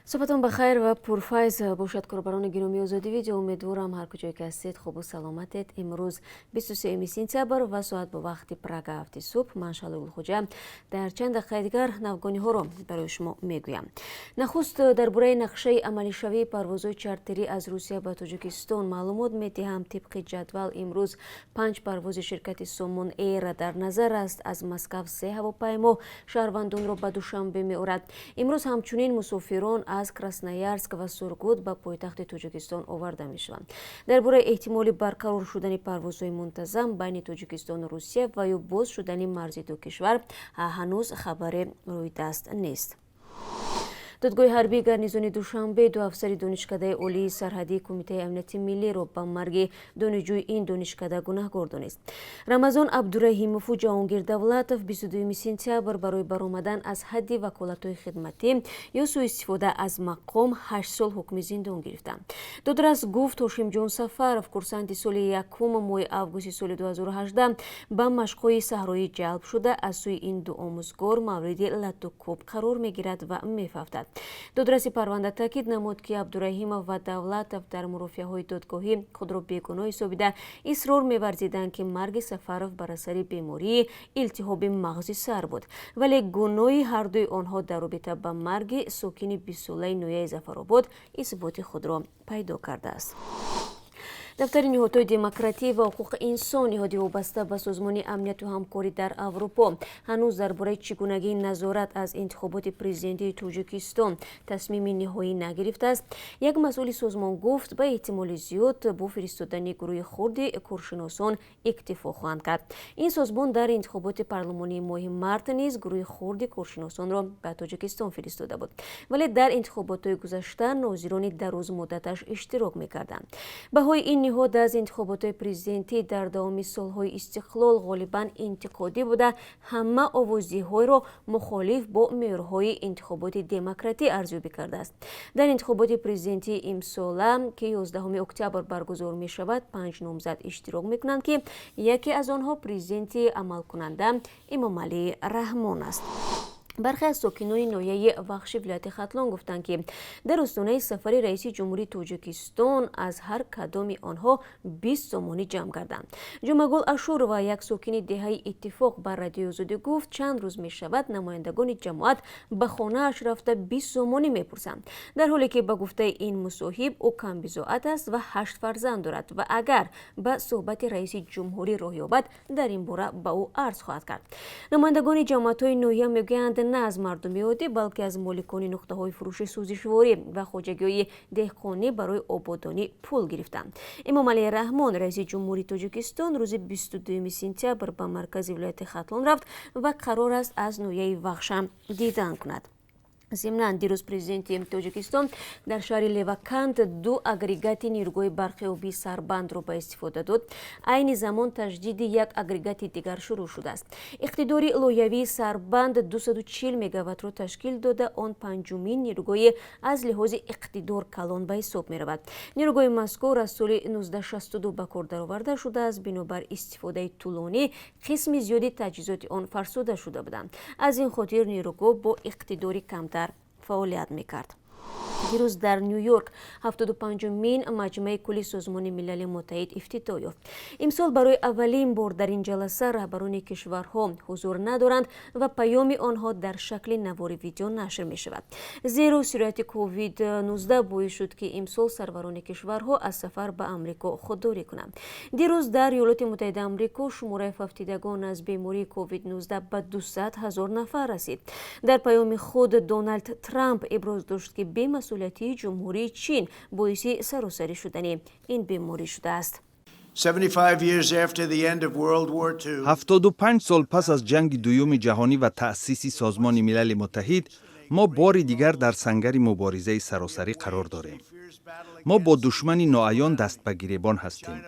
صبحتون بخیر و پرفیض باشد کاربران گرامی Ozodivideo. امیدوارم هر کجایی که هستید خوب و سلامتید. امروز 23 سپتامبر و ساعت به وقت پراگ هفت صبح من شالو خوجا در چند دقیقه دیگر نوگانی ها را برای شما میگویم. نخست درباره نقشه عملی شوی پروازهای چارتری از روسیه به تاجیکستان معلومات میدهم. طبق جدول امروز 5 پرواز شرکت سومون ایر در نظر است. از مسکو 3 هواپیما شهروندان را به دوشنبه می‌آورد. امروز همچنین مسافران از کراسنویارسک و سورگوت به پایتخت تاجیکستان آورده می‌شوند. درباره احتمال برقرار شدن پروازهای منتظم بین تاجیکستان و روسیه و یا باز شدن مرز دو کشور هنوز خبر روی دست نیست. دادگاه حربی گارنیزون دوشنبه دو افسر دانشکده عالی سرحدی کمیته امنیت ملی را به مرگ دانشجوی این دانشکده گناهکار دانست. رمضان عبدالرحیموف و جهانگیر دولتوف 22 سپتامبر برای برآمدن از حد وکالت‌های خدمتی یا سوء استفاده از مقام 8 سال حکم زندان گرفتند. دادرس گفت هاشم جان سفرов کورسانت سال یکم ماه آگوست سال 2018 به مشق‌های صحرایی جلب شده از سوی این دو آموزگار مورد لطوکوب قرار می‌گیرد و می‌فهمد. دادرسی پرونده تاکید نمود که عبدالرحیموف و دولتوف در مرافعه‌های دادگاهی خود را بیگناه حسابیده اصرار می‌ورزیدند که مرگ سفرов بر اثر بیماری التهاب مغزی سر بود، ولی گناه هر دوی آنها در رابطه با مرگ ساکن 20 ساله نویه ظفرآباد اثبات خود را پیدا کرده است. دفتر نهادهای دموکراتی و حقوق انسان نهادی وابسته به سازمان امنیت و همکاری در اروپا هنوز درباره چگونگی نظارت از انتخابات پرزیدنتی تاجیکستان تصمیم نهایی نگرفته است. یک مسئول سازمان گفت به احتمال زیاد با فرستادن گروه خردی کارشناسان اکتفا خواهند کرد. این سازمان در انتخابات پارلمانی ماه مارت نیز گروه خردی کارشناسان را به تاجیکستان فرستاده بود، ولی در انتخابات گذشته ناظران دراز مدتش اشتراک می‌کردند. بهای این نهاد از انتخابات پرزیدنتی در دوام سالهای استقلال غالباً انتقادی بوده. همه آوازه‌های را مخالف با معیارهای انتخابات دموکراتی ارزیابی کرده است. در انتخابات پرزیدنتی امسال که 11 اکتبر برگزار می شود 5 نامزد اشتراک میکنند که یکی از آنها پرزیدنت عمل کننده امام علی رحمان است. برخی از ساکنان ناحیه وخش ولایت ختلان گفتند که در آستانه سفر رئیس جمهوری تاجیکستان از هر کدام آنها 20 سامانی جمع کردند. جمعگل اشور و یک ساکن دهه اتفاق بر رادیو آزادی گفت چند روز می شود نمایندگان جماعت به خانه اش رفته 20 سامانی می پرسند، در حالی که به گفته این مصاحب او کم بضاعت است و 8 فرزند دارد و اگر به صحبت رئیس جمهوری راه یابد در این باره به او عرض خواهد کرد. نمایندگان جماعت‌های ناحیه میگویند نه از مردم عادی بلکه از مالکان نقطه‌های فروش سوزشواری و خواجگی‌های دهقانی برای آبادانی پول گرفتند. امام علی رحمان رئیس جمهوری تاجیکستان روز 22 سپتامبر به مرکز ولایت ختلان رفت و قرار است از ناحیه وخش دیدن کند. ضمناً دیروز پرزیدنت تاجیکستان در شهر لیوکند 2 اگریگات نیروگاه برق آبی سربند را به استفاده داد. عین زمان تجدید یک اگریگات دیگر شروع شده است. اقتدار لایحه‌ای سربند 240 مگاوات را تشکیل داده. آن پنجمین نیروگاه از لحاظ اقتدار کلان به حساب می رود. نیروگاه مذکور از سال 1962 به کار درآورده شده است. بنابر استفاده طولانی قسم زیادی تجهیزات آن فرسوده شده بودند. از این خاطر نیروگاه با اقتداری کمتر فعالیت میکرد. دیروز در نیویورک 75مین مجمع کلی سازمان ملل متحد افتتاح یافت. امسال برای اولین بار در این جلسه رهبران کشورها حضور ندارند و پیام آنها در شکل نوار ویدیو نشر می شود. زیرا سرایت کووید 19 باعث شد که امسال سروران کشورها از سفر به آمریکا خودداری کنند. دیروز در ایالات متحده آمریکا شمار فوتیدگان از بیماری کووید 19 به 200,000 نفر رسید. در پیام خود دونالد ترامپ ابراز داشت که بی‌مسئولیتی جمهوری چین باعث سراسری شدن این بیماری شده است. 75 سال پس از جنگ دوم جهانی و تأسیس سازمان ملل متحد ما بار دیگر در سنگر مبارزه سراسری قرار داریم. ما با دشمن ناعیان دست به گریبان هستیم.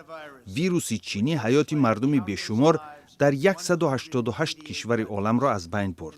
ویروس چینی حیات مردم بیشمار در 188 کشور عالم را از بین برد.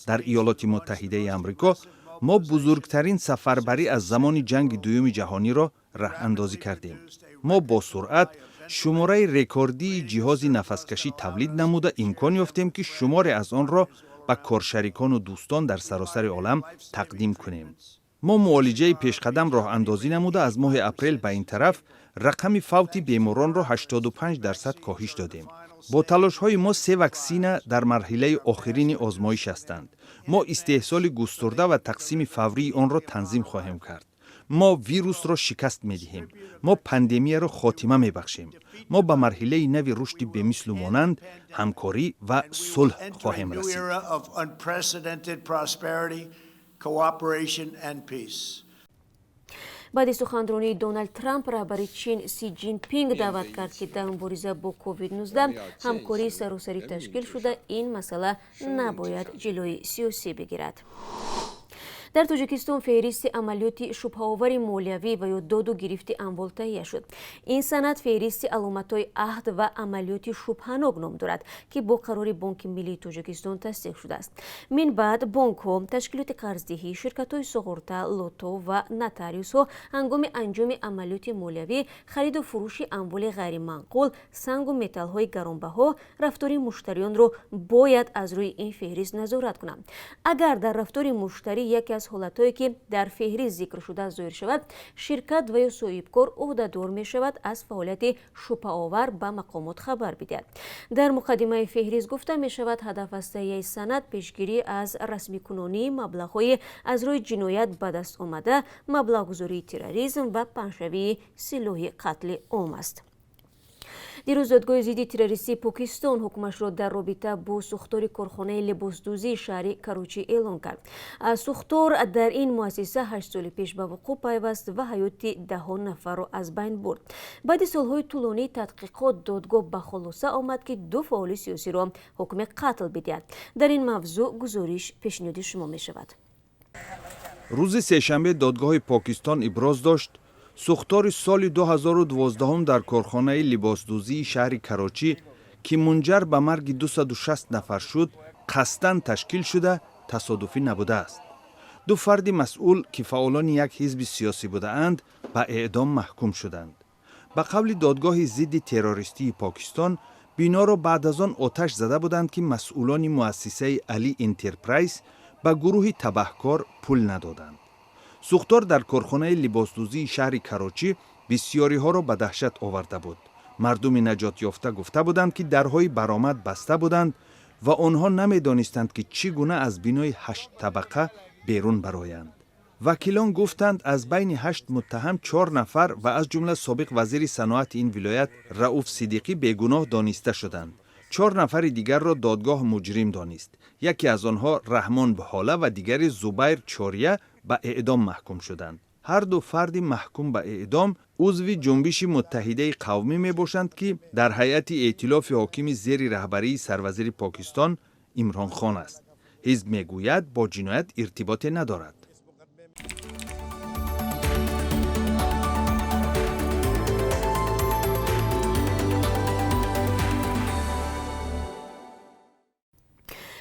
در ایالات متحده آمریکا ما بزرگترین سفربری از زمان جنگ دوم جهانی را راه اندازی کردیم. ما با سرعت شماره رکوردی جهاز نفسکشی تولید نموده امکان یافتیم که شمار از آن را به کارشریکان و دوستان در سراسر عالم تقدیم کنیم. ما معالجه پیشقدم راه اندازی نموده از ماه اپریل به این طرف رقم فوت بیماران را 85% کاهش دادیم. با تلاش های ما 3 واکسین در مرحله آخرین آزمایش هستند. ما استحصال گسترده و تقسیم فوری آن را تنظیم خواهیم کرد. ما ویروس را شکست می‌دهیم. ما پاندمی را خاتمه می‌بخشیم. ما به مرحله نوی رشد بمثل مانند همکاری و صلح خواهیم رسید. بعد سخنرانی دونالد ترامپ رهبر چین سی جین پینگ دعوت کرد که در مبارزه با کووید 19 همکاری سراسری تشکیل شده این مسئله نباید جلوی سیاسی بگیرد. در تاجیکستان فهرست عملیات شبه‌آور مالیوی و یا داد و گرفت اموال تهیه شد. این سند فهرست علامت‌های عهد و عملیات شبهه‌ناک نام دارد که با قرار بانک ملی تاجیکستان تصدیق شده است. من بعد بانک‌ها، تشکیلات قرضدهی، شرکت‌های سهارته، لوتو و نوتاریوس‌ها هنگام انجام عملیات مالیوی، خرید و فروش اموال غیر منقول، سنگ و متال‌های گرانبها، رفتار مشتریان را باید از روی این فهرست نظارت کنند. اگر در رفتار مشتری یکی از حالتهایی که در فهرست ذکر شده ظاهر شود، شرکت و یا صاحبکار عهده‌دار می شود از فعالیت شبه‌آور به مقامات خبر بدهد. در مقدمه فهرست گفته می شود هدف از تهیه سند پیشگیری از رسمی کنونی مبلغ‌های از روی جنایت به دست آمده، مبلغ‌گذاری تروریسم و پنه‌شوی سلاح قتل عام است. دیروز دادگاه ضد تروریستی پاکستان حکمش را در رابطه با ساختار کارخانه لباسدوزی شهر کراچی اعلام کرد. ساختار در این مؤسسه 8 سال پیش به وقوع پیوست و حیات دهان نفر را از بین برد. بعد سالهای طولانی تحقیقات دادگاه به خلاصه آمد که 2 فعال سیاسی را حکم قتل بدهد. در این موضوع گزارش پیشنهاد شما می شود. روز سه‌شنبه دادگاه پاکستان ابراز داشت ساختار سال 2012 در کارخانه لباسدوزی شهر کراچی که منجر به مرگ 260 نفر شد، قصداً تشکیل شده تصادفی نبوده است. 2 فرد مسئول که فعالان یک حزب سیاسی بودند به اعدام محکوم شدند. به قول دادگاه ضد تروریستی پاکستان، بنا را بعد از آن آتش زده بودند که مسئولان مؤسسه علی انترپرایز به گروه تبهکار پول ندادند. ساختار در کارخانه لباسدوزی شهر کراچی بسیاری ها را به دهشت آورده بود. مردم نجات یافته گفته بودند که درهای برآمد بسته بودند و آنها نمی‌دانستند که چگونه از بنای 8 طبقه بیرون برآیند. وکیلان گفتند از بین 8 متهم 4 نفر و از جمله سابق وزیر صنعت این ولایت رؤوف صدیقی بیگناه دانسته شدند. 4 نفر دیگر را دادگاه مجرم دانست. یکی از آنها رحمان بحاله و دیگری زبیر چاریه به اعدام محکوم شدند. هر 2 فرد محکوم به اعدام عضو جنبش متحده قومی می باشند که در هیئت ائتلاف حاکم زیر رهبری سروزیر پاکستان عمران خان است. حزب می گوید با جنایت ارتباطی ندارد.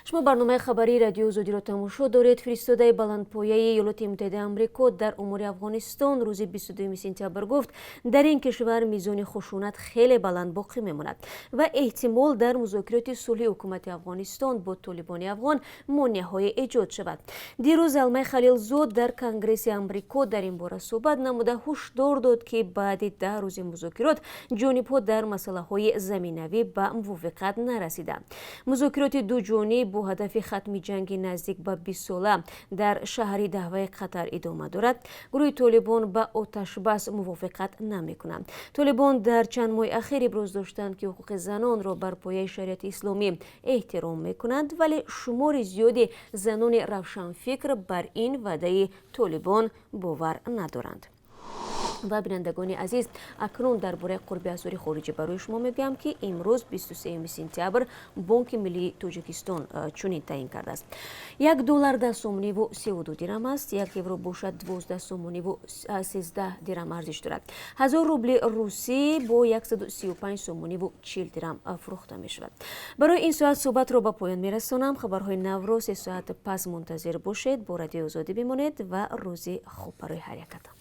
شما برنامه خبری رادیو آزادی را تماشا دارید. فرستاده بلندپایه ایالات متحده آمریکا در امور افغانستان روز 22 سپتامبر گفت در این کشور میزان خشونت خیلی بلند باقی میماند و احتمال در مذاکرات صلح حکومت افغانستان با طالبان افغان مانع‌های ایجاد شود. دیروز علمه خلیلزاد در کنگره آمریکا در این باره صحبت نموده هشدار داد که بعد 10 روز مذاکرات جانب‌ها در مسائل زمینوی به موافقت نرسیدند. مذاکرات دو جانب با هدف ختم جنگ نزدیک به 20 ساله در شهر دهوه قطر ادامه دارد. گروه طالبان به آتش بس موافقت نمی‌کنند. طالبان در چند ماه اخیر ابراز داشتند که حقوق زنان را بر پایه شریعت اسلامی احترام می‌کنند، ولی شمار زیادی زنان روشنفکر بر این وعده طالبان باور ندارند. و بینندگان عزیز، اکنون درباره قرب اسعار خارجی برای شما میگم که امروز 23 سپتامبر بانک ملی تاجیکستان چنین تعیین کرده است. $1 10 سومونی و 32 درم است. 1 یورو باشد 12 سومونی و 13 درم ارزش دارد. 1000 روبل روسی با 135 سومونی و 40 درم فروخته می شود. برای این ساعت صحبت را به پایان می رسانم. خبرهای نو را 3 ساعت پس منتظر باشید. با رادیو آزادی بمانید و روزی خوب برای هر یک.